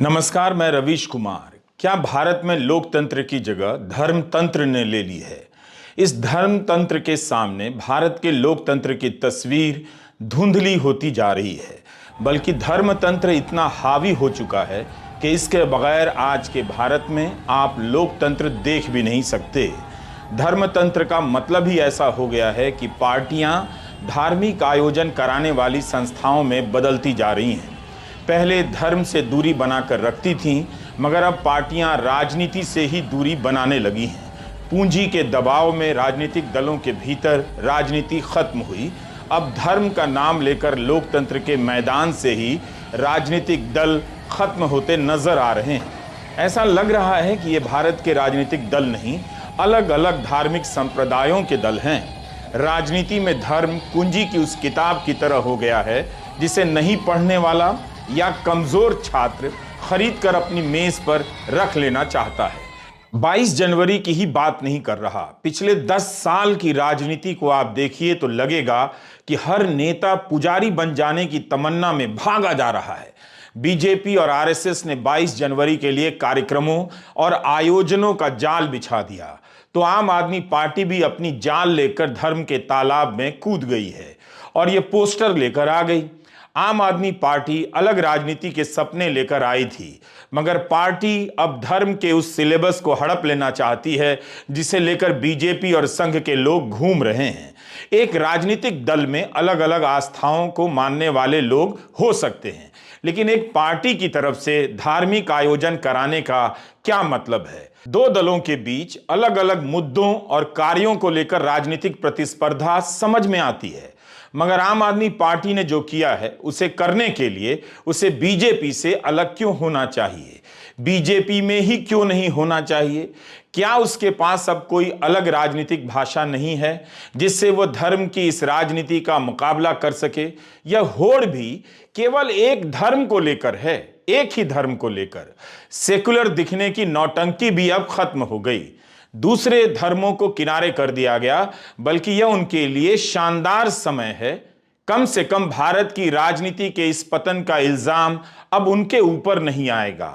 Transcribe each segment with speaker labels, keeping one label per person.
Speaker 1: नमस्कार, मैं रवीश कुमार। क्या भारत में लोकतंत्र की जगह धर्मतंत्र ने ले ली है? इस धर्मतंत्र के सामने भारत के लोकतंत्र की तस्वीर धुंधली होती जा रही है। बल्कि धर्मतंत्र इतना हावी हो चुका है कि इसके बगैर आज के भारत में आप लोकतंत्र देख भी नहीं सकते। धर्मतंत्र का मतलब ही ऐसा हो गया है कि पार्टियां धार्मिक आयोजन कराने वाली संस्थाओं में बदलती जा रही हैं। पहले धर्म से दूरी बनाकर रखती थीं, मगर अब पार्टियां राजनीति से ही दूरी बनाने लगी हैं। पूंजी के दबाव में राजनीतिक दलों के भीतर राजनीति खत्म हुई। अब धर्म का नाम लेकर लोकतंत्र के मैदान से ही राजनीतिक दल खत्म होते नजर आ रहे हैं। ऐसा लग रहा है कि ये भारत के राजनीतिक दल नहीं, अलग अलग धार्मिक संप्रदायों के दल हैं। राजनीति में धर्म कुंजी की उस किताब की तरह हो गया है जिसे नहीं पढ़ने वाला या कमजोर छात्र खरीद कर अपनी मेज पर रख लेना चाहता है। 22 जनवरी की ही बात नहीं कर रहा, पिछले 10 साल की राजनीति को आप देखिए तो लगेगा कि हर नेता पुजारी बन जाने की तमन्ना में भागा जा रहा है। बीजेपी और आरएसएस ने 22 जनवरी के लिए कार्यक्रमों और आयोजनों का जाल बिछा दिया, तो आम आदमी पार्टी भी अपनी जाल लेकर धर्म के तालाब में कूद गई है और ये पोस्टर लेकर आ गई। आम आदमी पार्टी अलग राजनीति के सपने लेकर आई थी, मगर पार्टी अब धर्म के उस सिलेबस को हड़प लेना चाहती है जिसे लेकर बीजेपी और संघ के लोग घूम रहे हैं। एक राजनीतिक दल में अलग अलग आस्थाओं को मानने वाले लोग हो सकते हैं, लेकिन एक पार्टी की तरफ से धार्मिक आयोजन कराने का क्या मतलब है? दो दलों के बीच अलग अलग मुद्दों और कार्यों को लेकर राजनीतिक प्रतिस्पर्धा समझ में आती है, मगर आम आदमी पार्टी ने जो किया है उसे करने के लिए उसे बीजेपी से अलग क्यों होना चाहिए? बीजेपी में ही क्यों नहीं होना चाहिए? क्या उसके पास अब कोई अलग राजनीतिक भाषा नहीं है जिससे वो धर्म की इस राजनीति का मुकाबला कर सके? यह होड़ भी केवल एक धर्म को लेकर है, एक ही धर्म को लेकर। सेकुलर दिखने की नौटंकी भी अब खत्म हो गई। दूसरे धर्मों को किनारे कर दिया गया, बल्कि यह उनके लिए शानदार समय है। कम से कम भारत की राजनीति के इस पतन का इल्जाम अब उनके ऊपर नहीं आएगा।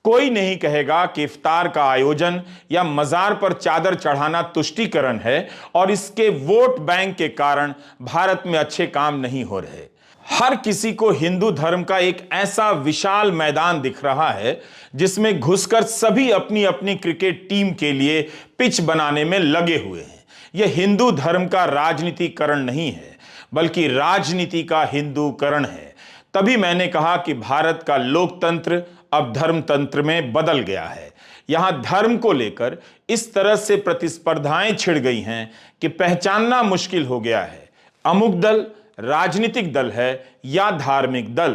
Speaker 1: कोई नहीं कहेगा कि इफ्तार का आयोजन या मजार पर चादर चढ़ाना तुष्टीकरण है और इसके वोट बैंक के कारण भारत में अच्छे काम नहीं हो रहे। हर किसी को हिंदू धर्म का एक ऐसा विशाल मैदान दिख रहा है जिसमें घुसकर सभी अपनी अपनी क्रिकेट टीम के लिए पिच बनाने में लगे हुए हैं। यह हिंदू धर्म का राजनीतिकरण नहीं है, बल्कि राजनीति का हिंदूकरण है। तभी मैंने कहा कि भारत का लोकतंत्र अब धर्मतंत्र में बदल गया है। यहां धर्म को लेकर इस तरह से प्रतिस्पर्धाएं छिड़ गई हैं कि पहचानना मुश्किल हो गया है अमुक दल राजनीतिक दल है या धार्मिक दल।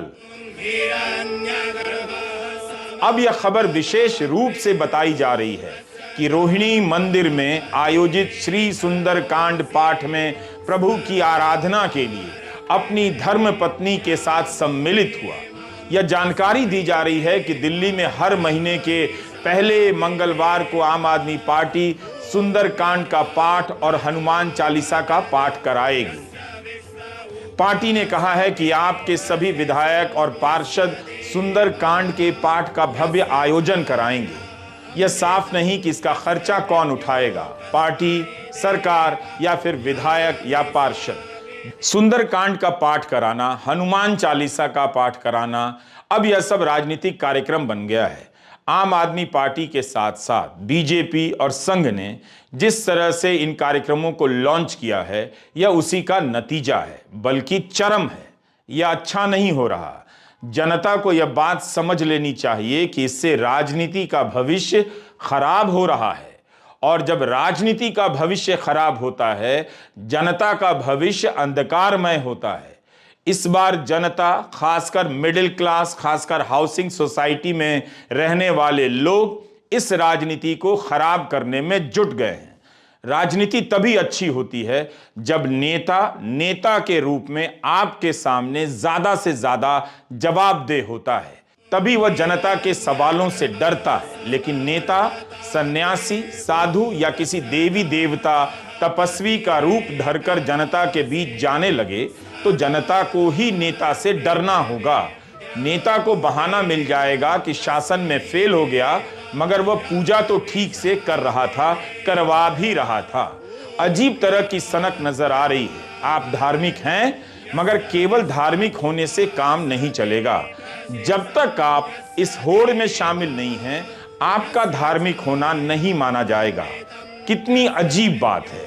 Speaker 1: अब यह खबर विशेष रूप से बताई जा रही है कि रोहिणी मंदिर में आयोजित श्री सुंदर कांड पाठ में प्रभु की आराधना के लिए अपनी धर्म पत्नी के साथ सम्मिलित हुआ। यह जानकारी दी जा रही है कि दिल्ली में हर महीने के पहले मंगलवार को आम आदमी पार्टी सुंदर कांड का पाठ और हनुमान चालीसा का पाठ कराएगी। पार्टी ने कहा है कि आपके सभी विधायक और पार्षद सुंदर कांड के पाठ का भव्य आयोजन कराएंगे। यह साफ नहीं कि इसका खर्चा कौन उठाएगा, पार्टी, सरकार या फिर विधायक या पार्षद। सुंदर कांड का पाठ कराना, हनुमान चालीसा का पाठ कराना, अब यह सब राजनीतिक कार्यक्रम बन गया है। आम आदमी पार्टी के साथ साथ बीजेपी और संघ ने जिस तरह से इन कार्यक्रमों को लॉन्च किया है यह उसी का नतीजा है, बल्कि चरम है। यह अच्छा नहीं हो रहा। जनता को यह बात समझ लेनी चाहिए कि इससे राजनीति का भविष्य खराब हो रहा है, और जब राजनीति का भविष्य खराब होता है, जनता का भविष्य अंधकारमय होता है। इस बार जनता, खासकर मिडिल क्लास, खासकर हाउसिंग सोसाइटी में रहने वाले लोग इस राजनीति को खराब करने में जुट गए हैं। राजनीति तभी अच्छी होती है जब नेता के रूप में आपके सामने ज्यादा से ज्यादा जवाबदेह होता है, तभी वह जनता के सवालों से डरता है। लेकिन नेता सन्यासी, साधु या किसी देवी देवता, तपस्वी का रूप धरकर जनता के बीच जाने लगे तो जनता को ही नेता से डरना होगा। नेता को बहाना मिल जाएगा कि शासन में फेल हो गया, मगर वह पूजा तो ठीक से कर रहा था, करवा भी रहा था। अजीब तरह की सनक नजर आ रही है। आप धार्मिक हैं, मगर केवल धार्मिक होने से काम नहीं चलेगा। जब तक आप इस होड़ में शामिल नहीं हैं, आपका धार्मिक होना नहीं माना जाएगा। कितनी अजीब बात है।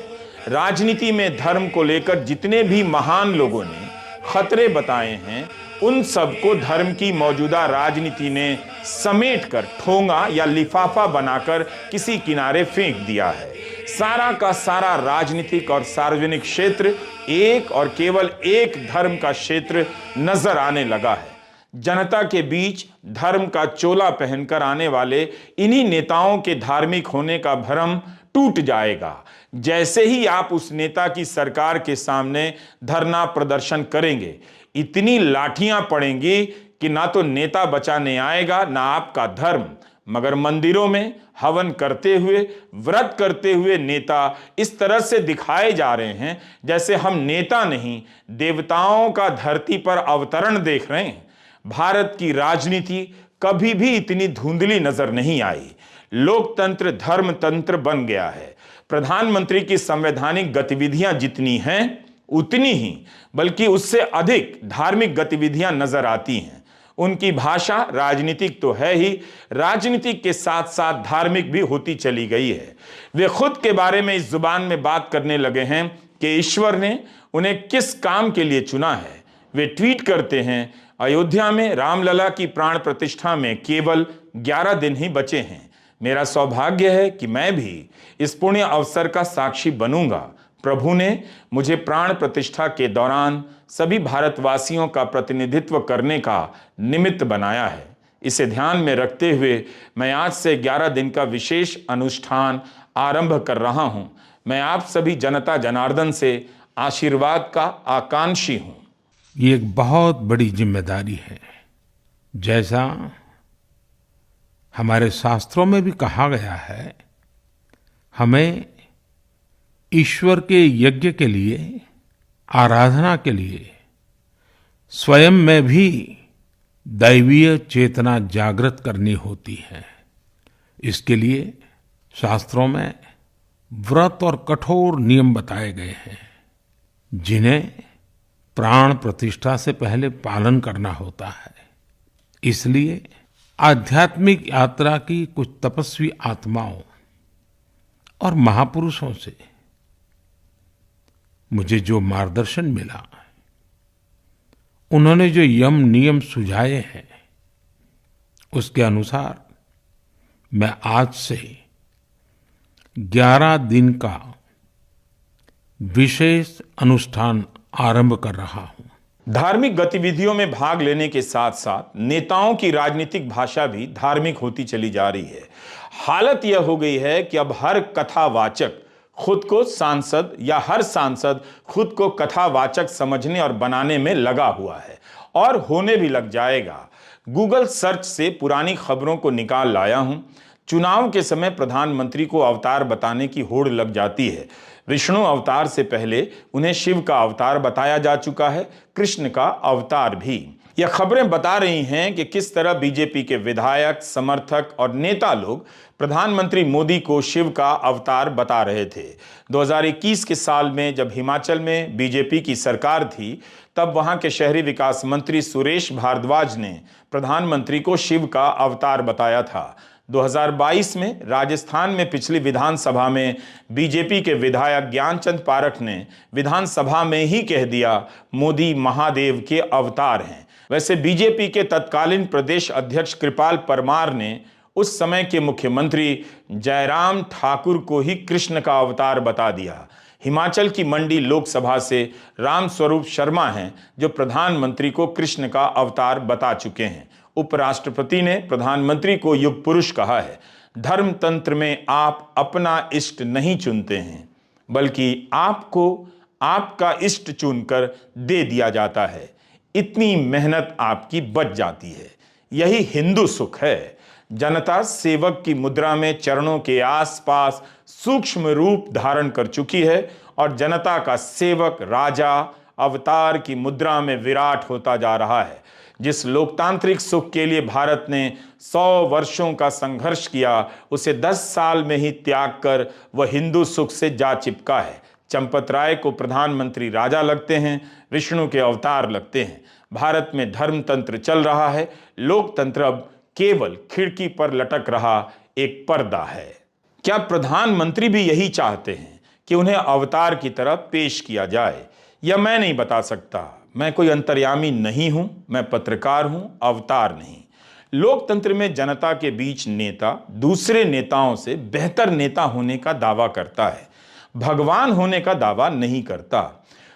Speaker 1: राजनीति में धर्म को लेकर जितने भी महान लोगों ने खतरे बताए हैं, उन सबको धर्म की मौजूदा राजनीति ने समेटकर ठोंगा या लिफाफा बनाकर किसी किनारे फेंक दिया है। सारा का सारा राजनीतिक और सार्वजनिक क्षेत्र एक और केवल एक धर्म का क्षेत्र नजर आने लगा है। जनता के बीच धर्म का चोला पहनकर आने वाले इन्हीं नेताओं के धार्मिक होने का भ्रम टूट जाएगा जैसे ही आप उस नेता की सरकार के सामने धरना प्रदर्शन करेंगे। इतनी लाठियां पड़ेंगी कि ना तो नेता बचाने आएगा, ना आपका धर्म। मगर मंदिरों में हवन करते हुए, व्रत करते हुए नेता इस तरह से दिखाए जा रहे हैं जैसे हम नेता नहीं, देवताओं का धरती पर अवतरण देख रहे हैं। भारत की राजनीति कभी भी इतनी धुंधली नजर नहीं आई। लोकतंत्र धर्मतंत्र बन गया है। प्रधानमंत्री की संवैधानिक गतिविधियां जितनी हैं उतनी ही, बल्कि उससे अधिक धार्मिक गतिविधियां नजर आती हैं। उनकी भाषा राजनीतिक तो है ही, राजनीतिक के साथ साथ धार्मिक भी होती चली गई है। वे खुद के बारे में इस जुबान में बात करने लगे हैं कि ईश्वर ने उन्हें किस काम के लिए चुना है। वे ट्वीट करते हैं, अयोध्या में रामलला की प्राण प्रतिष्ठा में केवल 11 दिन ही बचे हैं। मेरा सौभाग्य है कि मैं भी इस पुण्य अवसर का साक्षी बनूंगा। प्रभु ने मुझे प्राण प्रतिष्ठा के दौरान सभी भारतवासियों का प्रतिनिधित्व करने का निमित्त बनाया है। इसे ध्यान में रखते हुए मैं आज से 11 दिन का विशेष अनुष्ठान आरंभ कर रहा हूं। मैं आप सभी जनता जनार्दन से आशीर्वाद का आकांक्षी हूं।
Speaker 2: ये एक बहुत बड़ी जिम्मेदारी है। जैसा हमारे शास्त्रों में भी कहा गया है, हमें ईश्वर के यज्ञ के लिए, आराधना के लिए स्वयं में भी दैवीय चेतना जागृत करनी होती है। इसके लिए शास्त्रों में व्रत और कठोर नियम बताए गए हैं, जिन्हें प्राण प्रतिष्ठा से पहले पालन करना होता है। इसलिए आध्यात्मिक यात्रा की कुछ तपस्वी आत्माओं और महापुरुषों से मुझे जो मार्गदर्शन मिला, उन्होंने जो यम नियम सुझाए हैं, उसके अनुसार मैं आज से 11 दिन का विशेष अनुष्ठान आरंभ कर रहा हूं।
Speaker 1: धार्मिक गतिविधियों में भाग लेने के साथ साथ नेताओं की राजनीतिक भाषा भी धार्मिक होती चली जा रही है। हालत यह हो गई है कि अब हर कथावाचक खुद को सांसद या हर सांसद खुद को कथावाचक समझने और बनाने में लगा हुआ है, और होने भी लग जाएगा। गूगल सर्च से पुरानी खबरों को निकाल लाया हूं। चुनाव के समय प्रधानमंत्री को अवतार बताने की होड़ लग जाती है। विष्णु अवतार से पहले उन्हें शिव का अवतार बताया जा चुका है, कृष्ण का अवतार भी। यह खबरें बता रही हैं कि किस तरह बीजेपी के विधायक, समर्थक और नेता लोग प्रधानमंत्री मोदी को शिव का अवतार बता रहे थे। 2021 के साल में जब हिमाचल में बीजेपी की सरकार थी, तब वहां के शहरी विकास मंत्री सुरेश भारद्वाज ने प्रधानमंत्री को शिव का अवतार बताया था। 2022 में राजस्थान में पिछली विधानसभा में बीजेपी के विधायक ज्ञानचंद पारख ने विधानसभा में ही कह दिया, मोदी महादेव के अवतार हैं। वैसे बीजेपी के तत्कालीन प्रदेश अध्यक्ष कृपाल परमार ने उस समय के मुख्यमंत्री जयराम ठाकुर को ही कृष्ण का अवतार बता दिया। हिमाचल की मंडी लोकसभा से रामस्वरूप शर्मा हैं जो प्रधानमंत्री को कृष्ण का अवतार बता चुके हैं। उपराष्ट्रपति ने प्रधानमंत्री को युग पुरुष कहा है। धर्म तंत्र में आप अपना इष्ट नहीं चुनते हैं, बल्कि आपको आपका इष्ट चुनकर दे दिया जाता है। इतनी मेहनत आपकी बच जाती है। यही हिंदू सुख है। जनता सेवक की मुद्रा में चरणों के आसपास सूक्ष्म रूप धारण कर चुकी है, और जनता का सेवक राजा अवतार की मुद्रा में विराट होता जा रहा है। जिस लोकतांत्रिक सुख के लिए भारत ने 100 वर्षों का संघर्ष किया, उसे 10 साल में ही त्याग कर वह हिंदू सुख से जा चिपका है। चंपत राय को प्रधानमंत्री राजा लगते हैं, विष्णु के अवतार लगते हैं। भारत में धर्मतंत्र चल रहा है, लोकतंत्र अब केवल खिड़की पर लटक रहा एक पर्दा है। क्या प्रधानमंत्री भी यही चाहते हैं कि उन्हें अवतार की तरह पेश किया जाए? यह मैं नहीं बता सकता। मैं कोई अंतर्यामी नहीं हूं, मैं पत्रकार हूं, अवतार नहीं। लोकतंत्र में जनता के बीच नेता दूसरे नेताओं से बेहतर नेता होने का दावा करता है, भगवान होने का दावा नहीं करता।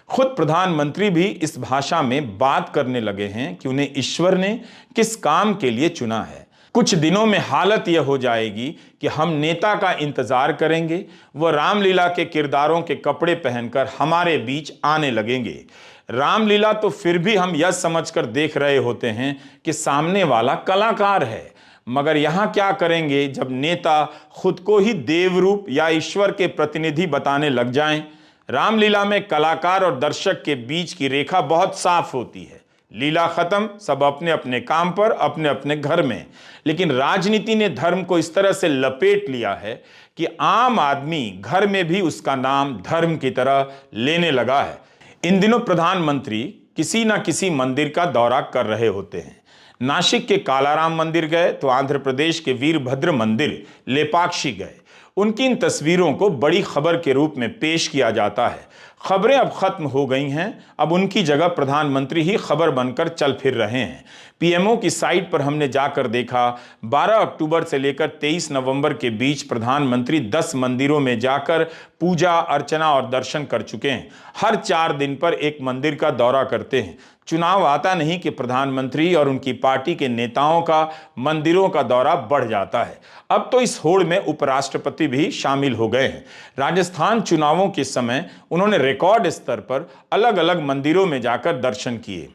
Speaker 1: खुद प्रधानमंत्री भी इस भाषा में बात करने लगे हैं कि उन्हें ईश्वर ने किस काम के लिए चुना है। कुछ दिनों में हालत यह हो जाएगी कि हम नेता का इंतजार करेंगे, वह रामलीला के किरदारों के कपड़े पहनकर हमारे बीच आने लगेंगे। रामलीला तो फिर भी हम यह समझकर देख रहे होते हैं कि सामने वाला कलाकार है, मगर यहां क्या करेंगे जब नेता खुद को ही देवरूप या ईश्वर के प्रतिनिधि बताने लग जाएं। रामलीला में कलाकार और दर्शक के बीच की रेखा बहुत साफ होती है। लीला खत्म, सब अपने अपने काम पर, अपने अपने घर में। लेकिन राजनीति ने धर्म को इस तरह से लपेट लिया है कि आम आदमी घर में भी उसका नाम धर्म की तरह लेने लगा है। इन दिनों प्रधानमंत्री किसी न किसी मंदिर का दौरा कर रहे होते हैं। नासिक के कालाराम मंदिर गए तो आंध्र प्रदेश के वीरभद्र मंदिर लेपाक्षी गए। उनकी इन तस्वीरों को बड़ी खबर के रूप में पेश किया जाता है। खबरें अब खत्म हो गई हैं, अब उनकी जगह प्रधानमंत्री ही खबर बनकर चल फिर रहे हैं। पीएमओ की साइट पर हमने जाकर देखा, 12 अक्टूबर से लेकर 23 नवंबर के बीच प्रधानमंत्री 10 मंदिरों में जाकर पूजा अर्चना और दर्शन कर चुके हैं। हर 4 दिन पर एक मंदिर का दौरा करते हैं। चुनाव आता नहीं कि प्रधानमंत्री और उनकी पार्टी के नेताओं का मंदिरों का दौरा बढ़ जाता है। अब तो इस होड़ में उपराष्ट्रपति भी शामिल हो गए हैं। राजस्थान चुनावों के समय उन्होंने रिकॉर्ड स्तर पर अलग अलग मंदिरों में जाकर दर्शन किए।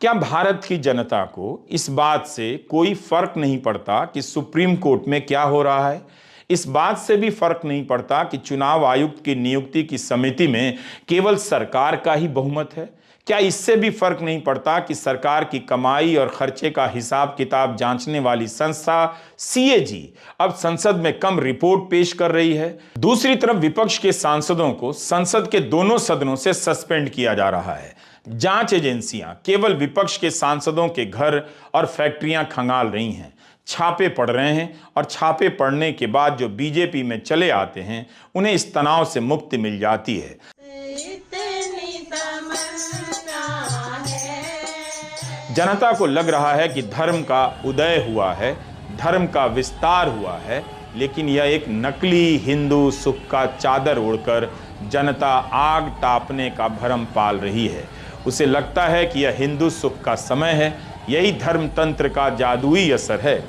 Speaker 1: क्या भारत की जनता को इस बात से कोई फर्क नहीं पड़ता कि सुप्रीम कोर्ट में क्या हो रहा है? इस बात से भी फर्क नहीं पड़ता कि चुनाव आयुक्त की नियुक्ति की समिति में केवल सरकार का ही बहुमत है? क्या इससे भी फर्क नहीं पड़ता कि सरकार की कमाई और खर्चे का हिसाब किताब जांचने वाली संस्था सीएजी अब संसद में कम रिपोर्ट पेश कर रही है? दूसरी तरफ विपक्ष के सांसदों को संसद के दोनों सदनों से सस्पेंड किया जा रहा है। जांच एजेंसियां केवल विपक्ष के सांसदों के घर और फैक्ट्रियां खंगाल रही हैं, छापे पड़ रहे हैं, और छापे पड़ने के बाद जो बीजेपी में चले आते हैं उन्हें इस तनाव से मुक्ति मिल जाती है। जनता को लग रहा है कि धर्म का उदय हुआ है, धर्म का विस्तार हुआ है, लेकिन यह एक नकली हिंदू सुख का चादर ओढ़कर जनता आग तापने का भरम पाल रही है। उसे लगता है कि यह हिंदू सुख का समय है। यही धर्मतंत्र का जादुई असर है।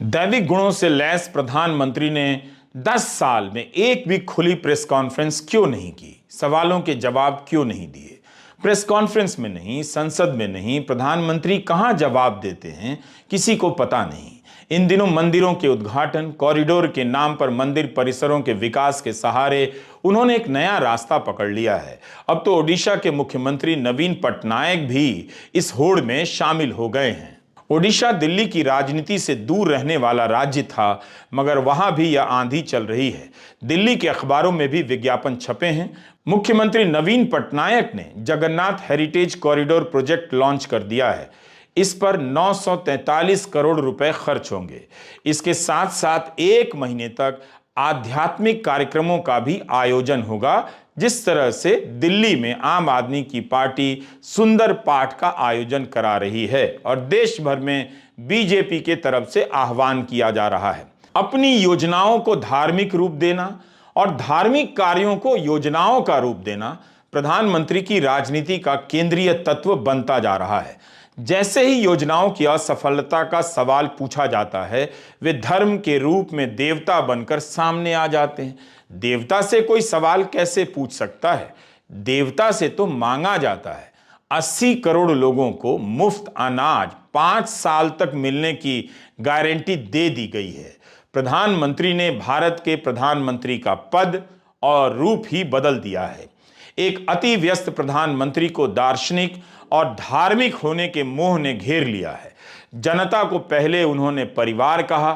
Speaker 1: दैविक गुणों से लैस प्रधानमंत्री ने 10 साल में एक भी खुली प्रेस कॉन्फ्रेंस क्यों नहीं की? सवालों के जवाब क्यों नहीं दिए? प्रेस कॉन्फ्रेंस में नहीं, संसद में नहीं, प्रधानमंत्री कहां जवाब देते हैं किसी को पता नहीं। इन दिनों मंदिरों के उद्घाटन, कॉरिडोर के नाम पर मंदिर परिसरों के विकास के सहारे उन्होंने एक नया रास्ता पकड़ लिया है। अब तो ओडिशा के मुख्यमंत्री नवीन पटनायक भी इस होड़ में शामिल हो गए हैं। ओडिशा दिल्ली की राजनीति से दूर रहने वाला राज्य था, मगर वहां भी यह आंधी चल रही है। दिल्ली के अखबारों में भी विज्ञापन छपे हैं। मुख्यमंत्री नवीन पटनायक ने Jagannath heritage corridor project launch कर दिया है। इस पर 943 करोड़ रुपए खर्च होंगे। इसके साथ साथ 1 महीने तक आध्यात्मिक कार्यक्रमों का भी आयोजन होगा। जिस तरह से दिल्ली में आम आदमी की पार्टी सुंदर पाठ का आयोजन करा रही है और देश भर में बीजेपी के तरफ से आह्वान किया जा रहा है। अपनी योजनाओं को धार्मिक रूप देना और धार्मिक कार्यों को योजनाओं का रूप देना प्रधानमंत्री की राजनीति का केंद्रीय तत्व बनता जा रहा है। जैसे ही योजनाओं की असफलता का सवाल पूछा जाता है, वे धर्म के रूप में देवता बनकर सामने आ जाते हैं। देवता से कोई सवाल कैसे पूछ सकता है? देवता से तो मांगा जाता है। 80 करोड़ लोगों को मुफ्त अनाज 5 साल तक मिलने की गारंटी दे दी गई है। प्रधानमंत्री ने भारत के प्रधानमंत्री का पद और रूप ही बदल दिया है। एक अति व्यस्त प्रधानमंत्री को दार्शनिक और धार्मिक होने के मोह ने घेर लिया है। जनता को पहले उन्होंने परिवार कहा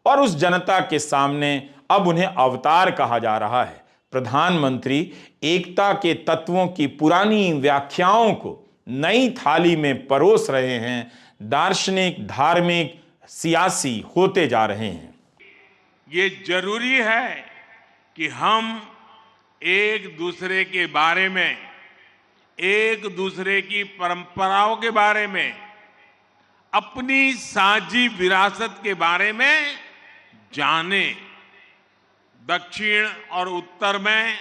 Speaker 1: और उस जनता के सामने अब उन्हें अवतार कहा जा रहा है। प्रधानमंत्री एकता के तत्वों की पुरानी व्याख्याओं को नई थाली में परोस रहे हैं, दार्शनिक, धार्मिक, सियासी होते जा रहे हैं।
Speaker 3: ये जरूरी है कि हम एक दूसरे के बारे में, एक दूसरे की परंपराओं के बारे में, अपनी साझी विरासत के बारे में जाने। दक्षिण और उत्तर में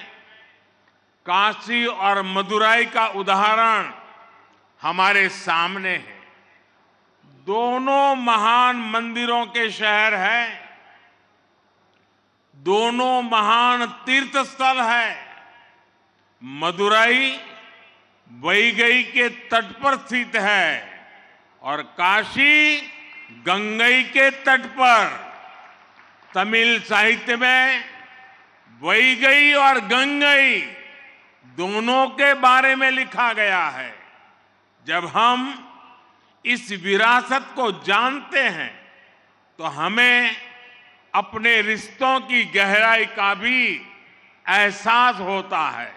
Speaker 3: काशी और मदुराई का उदाहरण हमारे सामने है। दोनों महान मंदिरों के शहर हैं, दोनों महान तीर्थ स्थल है। मदुराई वैगई के तट पर स्थित है और काशी गंगई के तट पर। तमिल साहित्य में वैगई और गंगई दोनों के बारे में लिखा गया है। जब हम इस विरासत को जानते हैं तो हमें अपने रिश्तों की गहराई का भी एहसास होता है।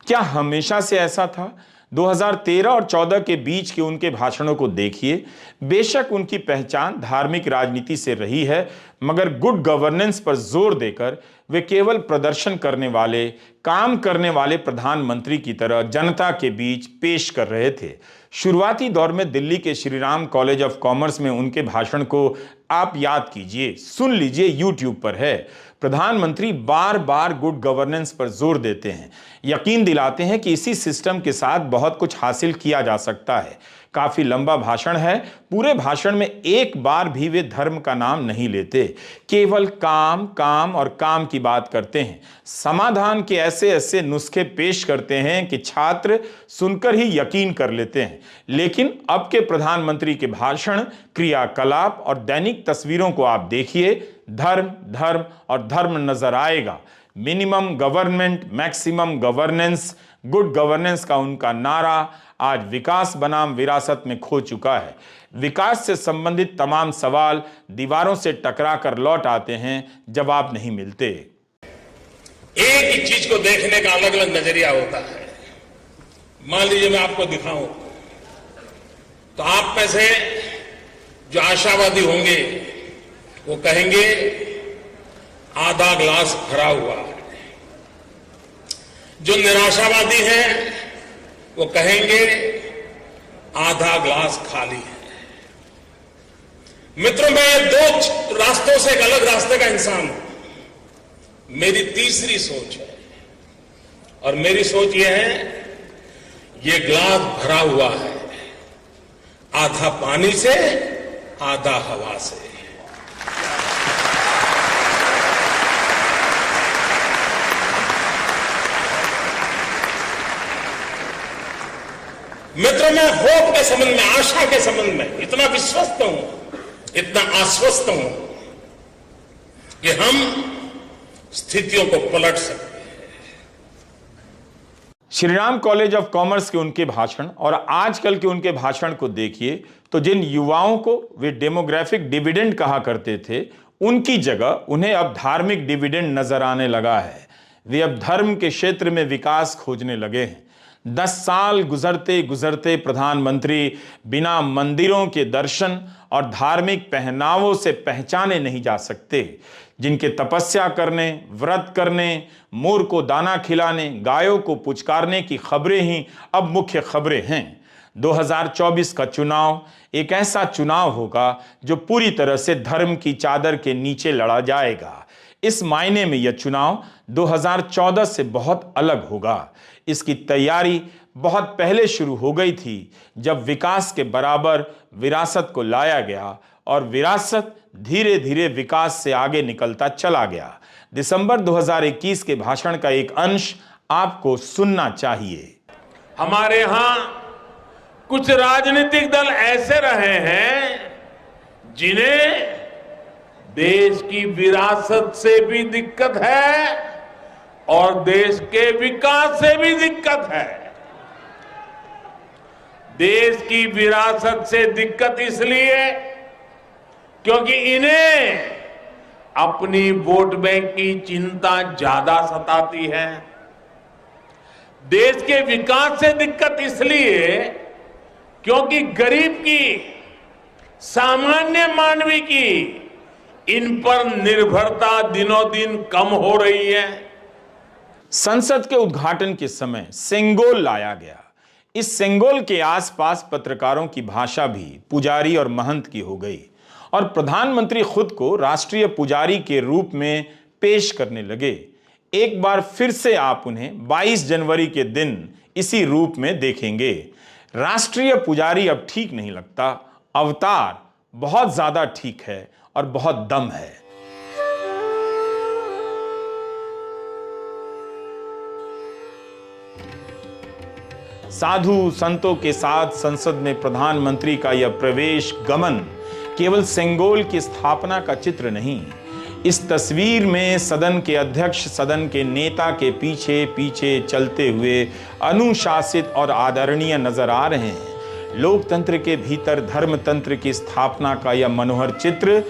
Speaker 1: क्या हमेशा से ऐसा था? 2013 और 14 के बीच के उनके भाषणों को देखिए। बेशक उनकी पहचान धार्मिक राजनीति से रही है, मगर गुड गवर्नेंस पर जोर देकर वे केवल प्रदर्शन करने वाले, काम करने वाले प्रधानमंत्री की तरह जनता के बीच पेश कर रहे थे। शुरुआती दौर में दिल्ली के Shri Ram college of commerce में उनके भाषण को आप याद कीजिए, सुन लीजिए, यूट्यूब पर है। प्रधानमंत्री बार बार गुड गवर्नेंस पर जोर देते हैं, यकीन दिलाते हैं कि इसी सिस्टम के साथ बहुत कुछ हासिल किया जा सकता है। काफी लंबा भाषण है। पूरे भाषण में एक बार भी वे धर्म का नाम नहीं लेते, केवल काम, काम और काम की बात करते हैं। समाधान के ऐसे ऐसे नुस्खे पेश करते हैं कि छात्र सुनकर ही यकीन कर लेते हैं। लेकिन अब के प्रधानमंत्री के भाषण, क्रियाकलाप और दैनिक तस्वीरों को आप देखिए, धर्म, धर्म और धर्म नजर आएगा। Minimum government, maximum governance, good governance का उनका नारा आज विकास बनाम विरासत में खो चुका है। विकास से संबंधित तमाम सवाल दीवारों से टकरा कर लौट आते हैं, जवाब नहीं मिलते।
Speaker 3: एक ही चीज को देखने का अलग अलग नजरिया होता है। मान लीजिए मैं आपको दिखाऊं तो आप में से जो आशावादी होंगे वो कहेंगे आधा ग्लास भरा हुआ है, जो निराशावादी हैं वो कहेंगे आधा ग्लास खाली है। मित्रों, मैं दो रास्तों से एक अलग रास्ते का इंसान हूं। मेरी तीसरी सोच है और मेरी सोच यह है, ये ग्लास भरा हुआ है, आधा पानी से, आधा हवा से। मित्रों, मैं होप के संबंध में, आशा के संबंध में इतना विश्वस्त हूं, इतना आश्वस्त हूं कि हम स्थितियों को पलट सकते हैं।
Speaker 1: श्रीराम कॉलेज ऑफ कॉमर्स के उनके भाषण और आजकल के उनके भाषण को देखिए तो जिन युवाओं को वे डेमोग्राफिक डिविडेंड कहा करते थे, उनकी जगह उन्हें अब धार्मिक डिविडेंड नजर आने लगा है। वे अब धर्म के क्षेत्र में विकास खोजने लगे हैं। 10 साल गुजरते गुजरते प्रधानमंत्री बिना मंदिरों के दर्शन और धार्मिक पहनावों से पहचाने नहीं जा सकते, जिनके तपस्या करने, व्रत करने, मोर को दाना खिलाने, गायों को पुचकारने की खबरें ही अब मुख्य खबरें हैं। 2024 का चुनाव एक ऐसा चुनाव होगा जो पूरी तरह से धर्म की चादर के नीचे लड़ा जाएगा। इस मायने में यह चुनाव 2014 से बहुत अलग होगा। इसकी तैयारी बहुत पहले शुरू हो गई थी, जब विकास के बराबर विरासत को लाया गया और विरासत धीरे धीरे विकास से आगे निकलता चला गया। दिसंबर 2021 के भाषण का एक अंश आपको सुनना चाहिए।
Speaker 3: हमारे यहां कुछ राजनीतिक दल ऐसे रहे हैं जिन्हें देश की विरासत से भी दिक्कत है और देश के विकास से भी दिक्कत है। देश की विरासत से दिक्कत इसलिए क्योंकि इन्हें अपनी वोट बैंक की चिंता ज्यादा सताती है। देश के विकास से दिक्कत इसलिए क्योंकि गरीब की, सामान्य मानवी की इन पर निर्भरता दिनों दिन कम हो रही है।
Speaker 1: संसद के उद्घाटन के समय सेंगोल लाया गया। इस सेंगोल के आसपास पत्रकारों की भाषा भी पुजारी और महंत की हो गई और प्रधानमंत्री खुद को राष्ट्रीय पुजारी के रूप में पेश करने लगे। एक बार फिर से आप उन्हें 22 जनवरी के दिन इसी रूप में देखेंगे। राष्ट्रीय पुजारी अब ठीक नहीं लगता, अवतार बहुत ज्यादा ठीक है और बहुत दम है। साधु संतों के साथ संसद में प्रधानमंत्री का यह प्रवेश गमन केवल सेंगोल की स्थापना का चित्र नहीं, इस तस्वीर में सदन के अध्यक्ष सदन के नेता के पीछे पीछे चलते हुए अनुशासित और आदरणीय नजर आ रहे हैं। लोकतंत्र के भीतर धर्मतंत्र की स्थापना का यह मनोहर चित्र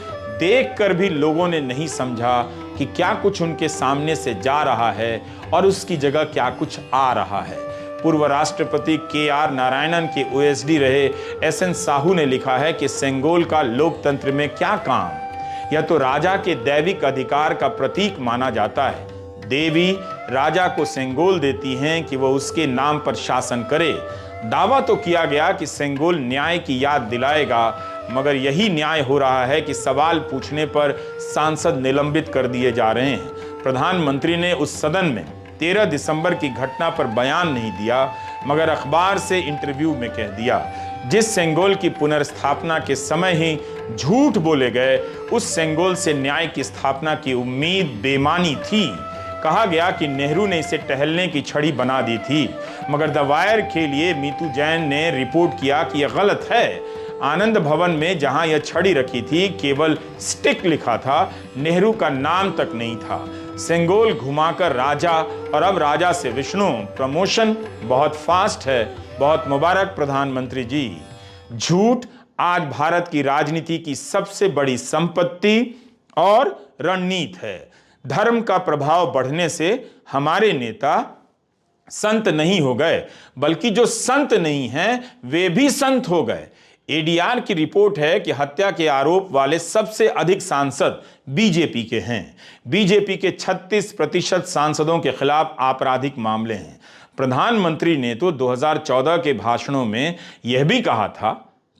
Speaker 1: देखकर भी लोगों ने नहीं समझा कि क्या कुछ उनके सामने से जा रहा है और उसकी जगह क्या कुछ आ रहा है। पूर्व राष्ट्रपति के.आर. नारायणन के ओएसडी रहे एस.एन. साहू ने लिखा है कि सेंगोल का लोकतंत्र में क्या काम। यह तो राजा के दैविक अधिकार का प्रतीक माना जाता है। देवी राजा को सेंगोल देती हैं कि वह उसके नाम पर शासन करे। दावा तो किया गया कि सेंगोल न्याय की याद दिलाएगा, मगर यही न्याय हो रहा है कि सवाल पूछने पर सांसद निलंबित कर दिए जा रहे हैं। प्रधानमंत्री ने उस सदन में 13 दिसंबर की घटना पर बयान नहीं दिया, मगर अखबार से इंटरव्यू में कह दिया। जिस सेंगोल की पुनर्स्थापना के समय ही झूठ बोले गए, उस सेंगोल से न्याय की स्थापना की उम्मीद बेमानी थी। कहा गया कि नेहरू ने इसे टहलने की छड़ी बना दी थी, मगर द वायर के लिए मीतू जैन ने रिपोर्ट किया कि यह गलत है। आनंद भवन में जहां यह छड़ी रखी थी केवल स्टिक लिखा था, नेहरू का नाम तक नहीं था। सेंगोल घुमाकर राजा और अब राजा से विष्णु, प्रमोशन बहुत फास्ट है। बहुत मुबारक प्रधानमंत्री जी। झूठ आज भारत की राजनीति की सबसे बड़ी संपत्ति और रणनीति है। धर्म का प्रभाव बढ़ने से हमारे नेता संत नहीं हो गए, बल्कि जो संत नहीं हैं वे भी संत हो गए। एडीआर की रिपोर्ट है कि हत्या के आरोप वाले सबसे अधिक सांसद बीजेपी के हैं। बीजेपी के 36% सांसदों के खिलाफ आपराधिक मामले हैं। प्रधानमंत्री ने तो 2014 के भाषणों में यह भी कहा था,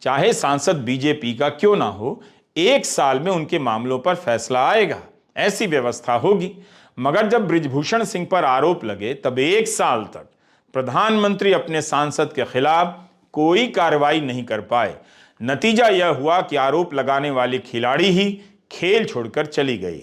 Speaker 1: चाहे सांसद बीजेपी का क्यों ना हो, 1 साल में उनके मामलों पर फैसला आएगा, ऐसी व्यवस्था होगी। मगर जब बृजभूषण सिंह पर आरोप लगे तब 1 साल तक प्रधानमंत्री अपने सांसद के खिलाफ कोई कार्रवाई नहीं कर पाए। नतीजा यह हुआ कि आरोप लगाने वाली खिलाड़ी ही खेल छोड़कर चली गई।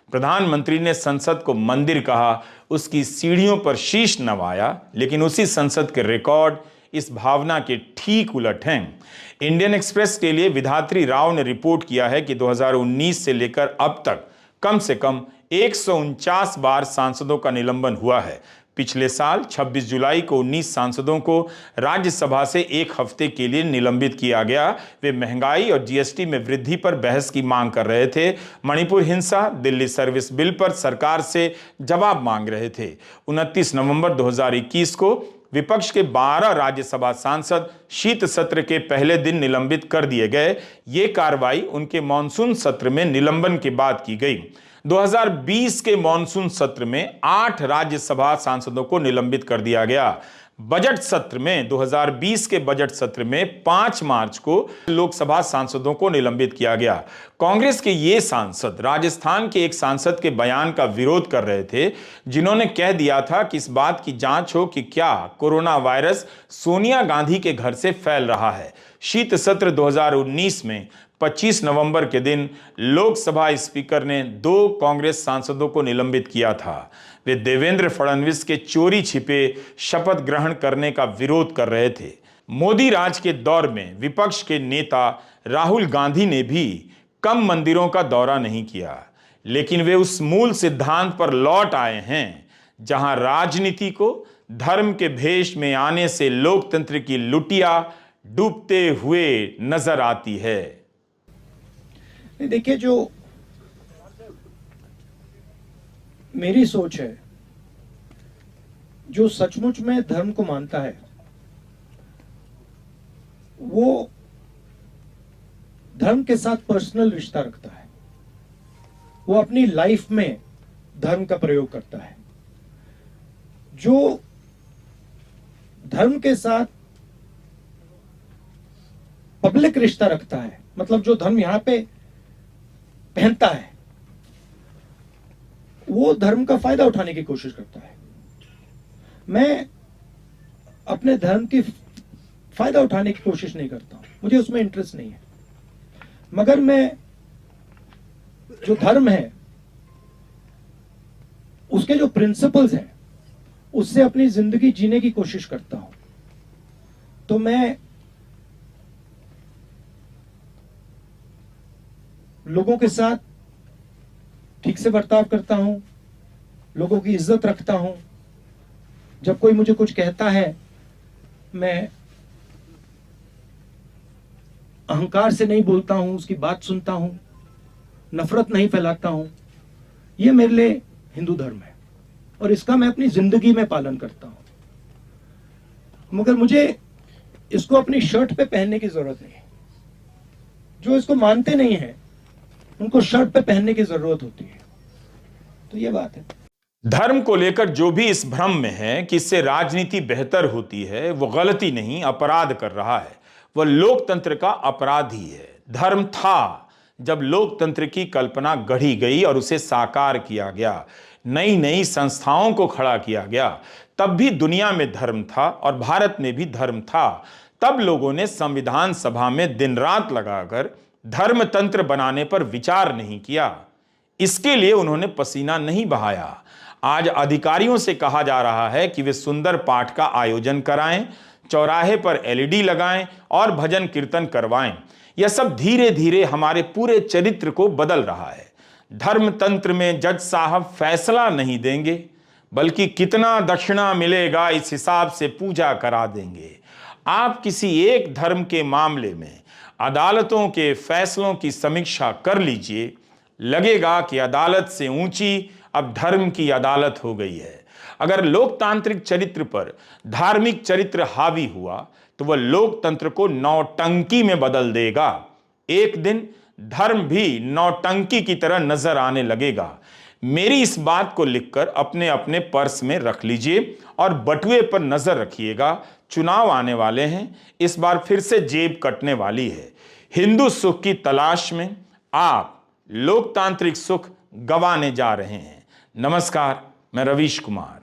Speaker 1: प्रधानमंत्री ने संसद को मंदिर कहा, उसकी सीढ़ियों पर शीश नवाया, लेकिन उसी संसद के रिकॉर्ड इस भावना के ठीक उलट हैं। इंडियन एक्सप्रेस के लिए विधात्री राव ने रिपोर्ट किया है कि 2019 से लेकर अब तक कम से कम 149 बार सांसदों का निलंबन हुआ है। पिछले साल 26 जुलाई को 19 सांसदों को राज्यसभा से 1 हफ्ते के लिए निलंबित किया गया। वे महंगाई और जीएसटी में वृद्धि पर बहस की मांग कर रहे थे, मणिपुर हिंसा, दिल्ली सर्विस बिल पर सरकार से जवाब मांग रहे थे। 29 नवंबर 2021 को विपक्ष के 12 राज्यसभा सांसद शीत सत्र के पहले दिन निलंबित कर दिए गए। ये कार्रवाई उनके मॉनसून सत्र में निलंबन के बाद की गई। 2020 के मॉनसून सत्र में 8 राज्यसभा सांसदों को निलंबित कर दिया गया। बजट सत्र में 2020 के बजट सत्र में 5 मार्च को लोकसभा सांसदों को निलंबित किया गया। कांग्रेस के ये सांसद राजस्थान के एक सांसद के बयान का विरोध कर रहे थे, जिन्होंने कह दिया था कि इस बात की जांच हो कि क्या कोरोना वायरस सोनिया गांधी के घर से फैल रहा है। शीत सत्र 2019 में 25 नवंबर के दिन लोकसभा स्पीकर ने 2 कांग्रेस सांसदों को निलंबित किया था। वे देवेंद्र फडणवीस के चोरी छिपे शपथ ग्रहण करने का विरोध कर रहे थे। मोदी राज के दौर में विपक्ष के नेता राहुल गांधी ने भी कम मंदिरों का दौरा नहीं किया, लेकिन वे उस मूल सिद्धांत पर लौट आए हैं जहां राजनीति को धर्म के भेष में आने से लोकतंत्र की लुटिया डूबते हुए नजर आती है।
Speaker 4: देखिए, जो मेरी सोच है, जो सचमुच में धर्म को मानता है वो धर्म के साथ पर्सनल रिश्ता रखता है, वो अपनी लाइफ में धर्म का प्रयोग करता है। जो धर्म के साथ पब्लिक रिश्ता रखता है, मतलब जो धर्म यहां पे पहनता है, वो धर्म का फायदा उठाने की कोशिश करता है। मैं अपने धर्म की फायदा उठाने की कोशिश नहीं करता हूं, मुझे उसमें इंटरेस्ट नहीं है, मगर मैं जो धर्म है उसके जो प्रिंसिपल्स हैं उससे अपनी जिंदगी जीने की कोशिश करता हूं। तो मैं लोगों के साथ ठीक से बर्ताव करता हूं, लोगों की इज्जत रखता हूं। जब कोई मुझे कुछ कहता है, मैं अहंकार से नहीं बोलता हूं, उसकी बात सुनता हूं, नफरत नहीं फैलाता हूं। यह मेरे लिए हिंदू धर्म है और इसका मैं अपनी जिंदगी में पालन करता हूं। मगर मुझे इसको अपनी शर्ट पे पहनने की जरूरत नहीं है। जो इसको मानते नहीं है उनको शर्ट पे पहनने की जरूरत होती है। तो ये बात है।
Speaker 1: धर्म को लेकर जो भी इस भ्रम में है कि इससे राजनीति बेहतर होती है, वो गलती नहीं, अपराध कर रहा है। वह लोकतंत्र का अपराधी है। धर्म था जब लोकतंत्र की कल्पना गढ़ी गई और उसे साकार किया गया, नई नई संस्थाओं को खड़ा किया गया, तब भी दुनिया में धर्म था और भारत में भी धर्म था। तब लोगों ने संविधान सभा में दिन रात लगाकर धर्मतंत्र बनाने पर विचार नहीं किया। इसके लिए उन्होंने पसीना नहीं बहाया। आज अधिकारियों से कहा जा रहा है कि वे सुंदर पाठ का आयोजन कराएं, चौराहे पर एलईडी लगाएं और भजन कीर्तन करवाएं। यह सब धीरे धीरे हमारे पूरे चरित्र को बदल रहा है। धर्मतंत्र में जज साहब फैसला नहीं देंगे, बल्कि कितना दक्षिणा मिलेगा इस हिसाब से पूजा करा देंगे। आप किसी एक धर्म के मामले में अदालतों के फैसलों की समीक्षा कर लीजिए, लगेगा कि अदालत से ऊंची अब धर्म की अदालत हो गई है। अगर लोकतांत्रिक चरित्र पर धार्मिक चरित्र हावी हुआ तो वह लोकतंत्र को नौटंकी में बदल देगा। एक दिन धर्म भी नौटंकी की तरह नजर आने लगेगा। मेरी इस बात को लिखकर अपने अपने पर्स में रख लीजिए और बटुए पर नजर रखिएगा। चुनाव आने वाले हैं, इस बार फिर से जेब कटने वाली है। हिंदू सुख की तलाश में आप लोकतांत्रिक सुख गंवाने जा रहे हैं। नमस्कार, मैं रवीश कुमार।